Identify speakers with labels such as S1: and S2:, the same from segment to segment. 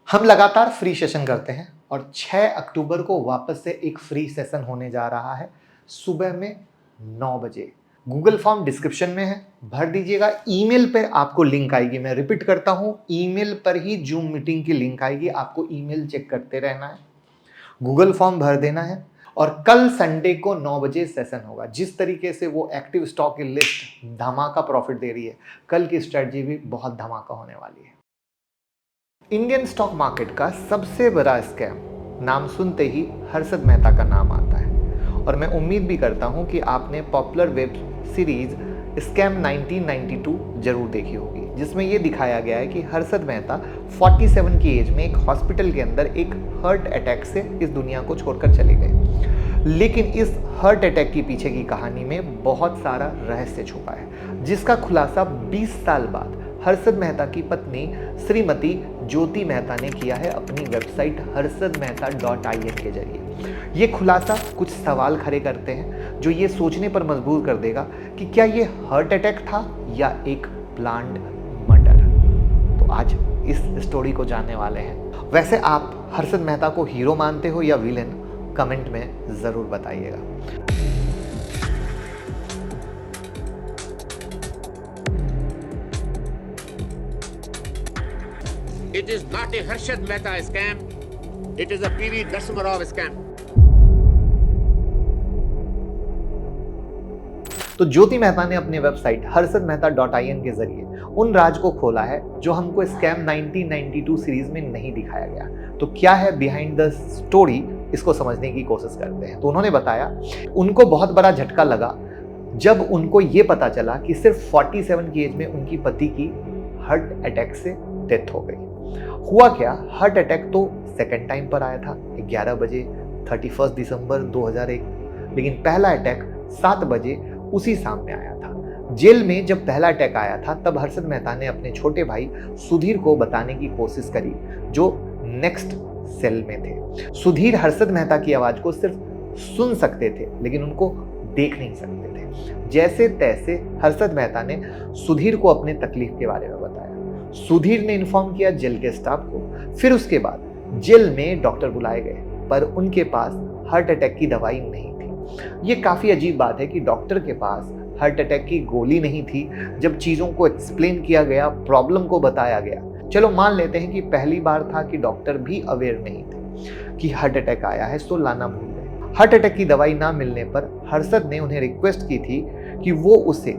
S1: हम लगातार free session करते हैं और 6 अक्टूबर को वापस से एक फ्री सेशन होने जा रहा है सुबह में 9 बजे। गूगल फॉर्म डिस्क्रिप्शन में है, भर दीजिएगा। ईमेल पर आपको लिंक आएगी, मैं रिपीट करता हूं, ईमेल पर ही जूम मीटिंग की लिंक आएगी, आपको ईमेल चेक करते रहना है, गूगल फॉर्म भर देना है और कल संडे को 9 बजे सेशन होगा। जिस तरीके से वो एक्टिव स्टॉक की लिस्ट धमाका प्रॉफिट दे रही है, कल की स्ट्रेटजी भी बहुत धमाका होने वाली है। इंडियन स्टॉक मार्केट का सबसे बड़ा स्कैम, नाम सुनते ही हर्षद मेहता का नाम आता है और मैं उम्मीद भी करता हूं कि आपने पॉपुलर वेब सीरीज स्कैम 1992 जरूर देखी होगी, जिसमें यह दिखाया गया है कि हर्षद मेहता 47 की एज में एक हॉस्पिटल के अंदर एक हार्ट अटैक से इस दुनिया को छोड़कर चले गए। लेकिन इस हार्ट अटैक के पीछे की कहानी में बहुत सारा रहस्य छुपा है, जिसका खुलासा 20 साल बाद हर्षद मेहता की पत्नी श्रीमती ज्योति मेहता ने किया है अपनी वेबसाइट harshadmehta.in के जरिए। ये खुलासा कुछ सवाल खड़े करते हैं जो ये सोचने पर मजबूर कर देगा कि क्या ये हार्ट अटैक था या एक प्लान्ड मर्डर। तो आज इस स्टोरी को जानने वाले हैं। वैसे आप हर्षद मेहता को हीरो मानते हो या विलेन, कमेंट में जरूर बताइएगा।
S2: It is not a Harshad Mehta scam. It is a PV Narasimha Rao scam.
S1: तो ज्योति मेहता ने अपनी वेबसाइट harshadmehta.in के जरिए उन राज को खोला है जो हमको स्कैम 1992 सीरीज में नहीं दिखाया गया। तो क्या है बिहाइंड द स्टोरी, इसको समझने की कोशिश करते हैं। तो उन्होंने बताया उनको बहुत बड़ा झटका लगा जब उनको ये पता चला कि सिर्फ 47 की एज में उनकी पति की हार्ट अटैक से डेथ हो गई। हुआ क्या, हार्ट अटैक तो सेकंड टाइम पर आया था 11 बजे 31 दिसंबर 2001, लेकिन पहला अटैक 7 बजे उसी शाम में आया था। जेल में जब पहला अटैक आया था तब हर्षद मेहता ने अपने छोटे भाई सुधीर को बताने की कोशिश करी, जो नेक्स्ट सेल में थे। सुधीर हर्षद मेहता की आवाज को सिर्फ सुन सकते थे लेकिन उनको देख नहीं सकते थे। जैसे तैसे हर्षद मेहता ने सुधीर को अपने तकलीफ के बारे में बताया। सुधीर ने इन्फॉर्म किया जेल के स्टाफ को। फिर उसके बाद जेल में डॉक्टर बुलाए गए, पर उनके पास हार्ट अटैक की दवाई नहीं थी। ये काफी अजीब बात है कि डॉक्टर के पास हार्ट अटैक की गोली नहीं थी। जब चीजों को एक्सप्लेन किया गया, प्रॉब्लम को बताया गया, चलो मान लेते हैं कि पहली बार था कि डॉक्टर भी अवेयर नहीं थे कि हार्ट अटैक आया है, तो लाना भूल गए। हार्ट अटैक की दवाई ना मिलने पर हर्षद ने उन्हें रिक्वेस्ट की थी कि वो उसे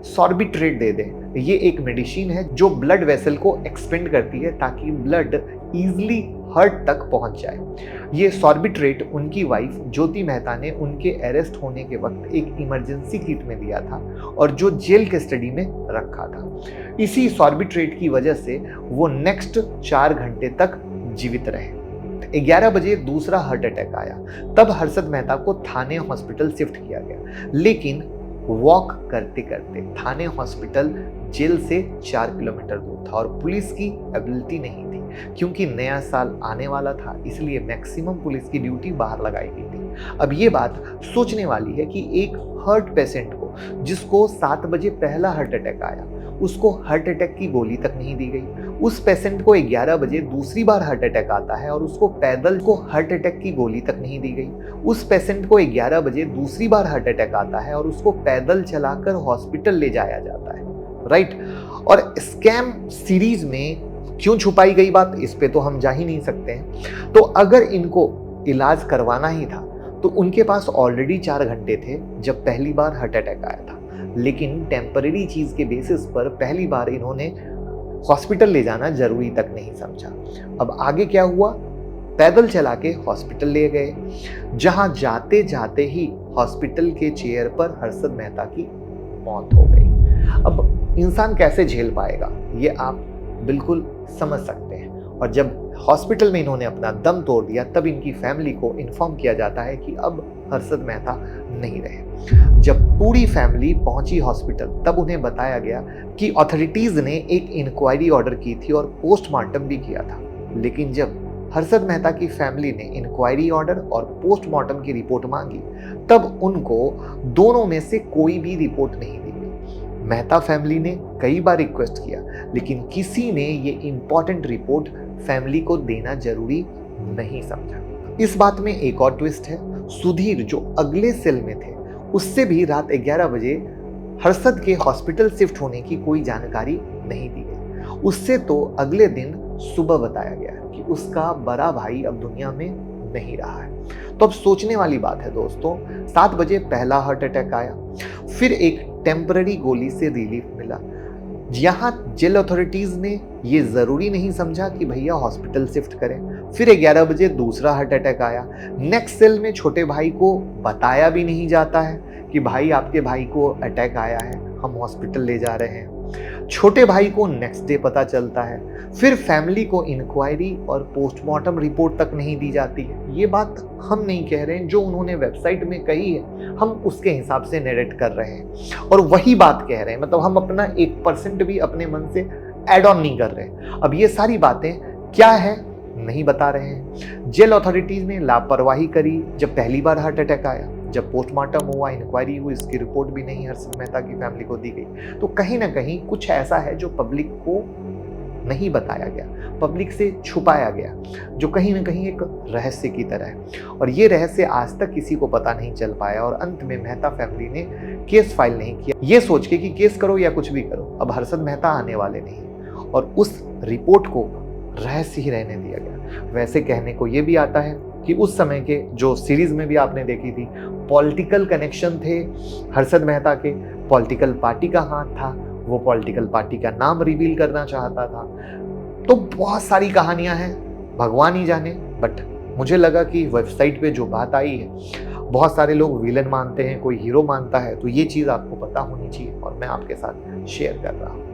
S1: सॉर्बिट्रेट दे दें। ये एक मेडिसिन है जो ब्लड वेसल को एक्सपेंड करती है ताकि ब्लड इजीली हार्ट तक पहुंच जाए। ये सॉर्बिट्रेट उनकी वाइफ ज्योति मेहता ने उनके अरेस्ट होने के वक्त एक इमरजेंसी किट में दिया था और जो जेल कस्टडी में रखा था। इसी सॉर्बिट्रेट की वजह से वो नेक्स्ट 4 घंटे तक जीवित रहे। 11 बजे दूसरा हार्ट अटैक आया, तब हर्षद मेहता को थाने हॉस्पिटल शिफ्ट किया गया, लेकिन वॉक करते करते थाने हॉस्पिटल जेल से 4 किलोमीटर दूर था और पुलिस की एबिलिटी नहीं थी क्योंकि नया साल आने वाला था, इसलिए मैक्सिमम पुलिस की ड्यूटी बाहर लगाई गई थी। अब ये बात सोचने वाली है कि एक हार्ट पेशेंट को जिसको 7 बजे पहला हार्ट अटैक आया, उसको हार्ट अटैक की गोली तक नहीं दी गई। उस पेशेंट को 11 बजे दूसरी बार हार्ट अटैक आता है और उसको पैदल को हार्ट अटैक की गोली तक नहीं दी गई। उस पेशेंट को 11 बजे दूसरी बार हार्ट अटैक आता है और उसको पैदल चलाकर हॉस्पिटल ले जाया जाता है, राइट। और स्कैम सीरीज में क्यों छुपाई गई बात, इस पे तो हम जा ही नहीं सकते हैं। तो अगर इनको इलाज करवाना ही था तो उनके पास ऑलरेडी 4 घंटे थे जब पहली बार हार्ट अटैक आया था, लेकिन टेम्पररी चीज के बेसिस पर पहली बार इन्होंने हॉस्पिटल ले जाना जरूरी तक नहीं समझा। अब आगे क्या हुआ, पैदल चला के हॉस्पिटल ले गए, जहां जाते जाते ही हॉस्पिटल के चेयर पर हर्षद मेहता की मौत हो गई। अब इंसान कैसे झेल पाएगा, ये आप बिल्कुल समझ सकते हैं। और जब हॉस्पिटल में इन्होंने अपना दम तोड़ दिया तब इनकी फैमिली को इन्फॉर्म किया जाता है कि अब हर्षद मेहता नहीं रहे। जब पूरी फैमिली पहुंची हॉस्पिटल तब उन्हें बताया गया कि अथॉरिटीज ने एक इंक्वायरी ऑर्डर की थी और पोस्टमार्टम भी किया था, लेकिन जब हर्षद मेहता की फैमिली ने इंक्वायरी ऑर्डर और पोस्टमार्टम की रिपोर्ट मांगी तब उनको दोनों में से कोई भी रिपोर्ट नहीं दी गई। मेहता फैमिली ने कई बार रिक्वेस्ट किया, लेकिन किसी ने ये इंपॉर्टेंट रिपोर्ट फैमिली को देना जरूरी नहीं समझा। इस बात में एक और ट्विस्ट है, सुधीर जो अगले सेल में थे उससे भी रात 11 बजे हर्षद के हॉस्पिटल शिफ्ट होने की कोई जानकारी नहीं दी गई। उससे तो अगले दिन सुबह बताया गया कि उसका बड़ा भाई अब दुनिया में नहीं रहा है। तो अब सोचने वाली बात है दोस्तों, 7 बजे पहला हार्ट अटैक आया, फिर एक टेम्पररी गोली से रिलीफ मिला। यहाँ जेल अथॉरिटीज ने ये जरूरी नहीं समझा कि भैया हॉस्पिटल शिफ्ट करें। फिर 11 बजे दूसरा हार्ट अटैक आया। नेक्स्ट सेल में छोटे भाई को बताया भी नहीं जाता है कि भाई आपके भाई को अटैक आया है, हम हॉस्पिटल ले जा रहे हैं। छोटे भाई को नेक्स्ट डे पता चलता है। फिर फैमिली को इंक्वायरी और पोस्टमार्टम रिपोर्ट तक नहीं दी जाती है। ये बात हम नहीं कह रहे हैं, जो उन्होंने वेबसाइट में कही है हम उसके हिसाब से नरेट कर रहे हैं और वही बात कह रहे हैं। मतलब हम अपना 1% भी अपने मन से ऐड ऑन नहीं कर रहे। अब ये सारी बातें क्या है नहीं बता रहे हैं। जेल अथॉरिटीज ने लापरवाही करी जब पहली बार हार्ट अटैक आया, जब पोस्टमार्टम हुआ, इंक्वायरी हुई, इसकी रिपोर्ट भी नहीं हर्षद मेहता की फैमिली को दी गई। तो कहीं ना कहीं कुछ ऐसा है जो पब्लिक को नहीं बताया गया, पब्लिक से छुपाया गया, जो कहीं ना कहीं एक रहस्य की तरह है। और ये रहस्य आज तक किसी को पता नहीं चल पाया और अंत में मेहता फैमिली ने केस फाइल नहीं किया, ये सोच के कि केस करो या कुछ भी करो, अब हर्षद मेहता आने वाले नहीं, और उस रिपोर्ट को रहस्य ही रहने दिया गया। वैसे कहने को ये भी आता है कि उस समय के जो सीरीज में भी आपने देखी थी, पॉलिटिकल कनेक्शन थे हर्षद मेहता के, पॉलिटिकल पार्टी का हाथ था, वो पॉलिटिकल पार्टी का नाम रिवील करना चाहता था। तो बहुत सारी कहानियां हैं, भगवान ही जाने। बट मुझे लगा कि वेबसाइट पे जो बात आई है, बहुत सारे लोग विलन मानते हैं, कोई हीरो मानता है, तो ये चीज़ आपको पता होनी चाहिए और मैं आपके साथ शेयर कर रहा हूँ।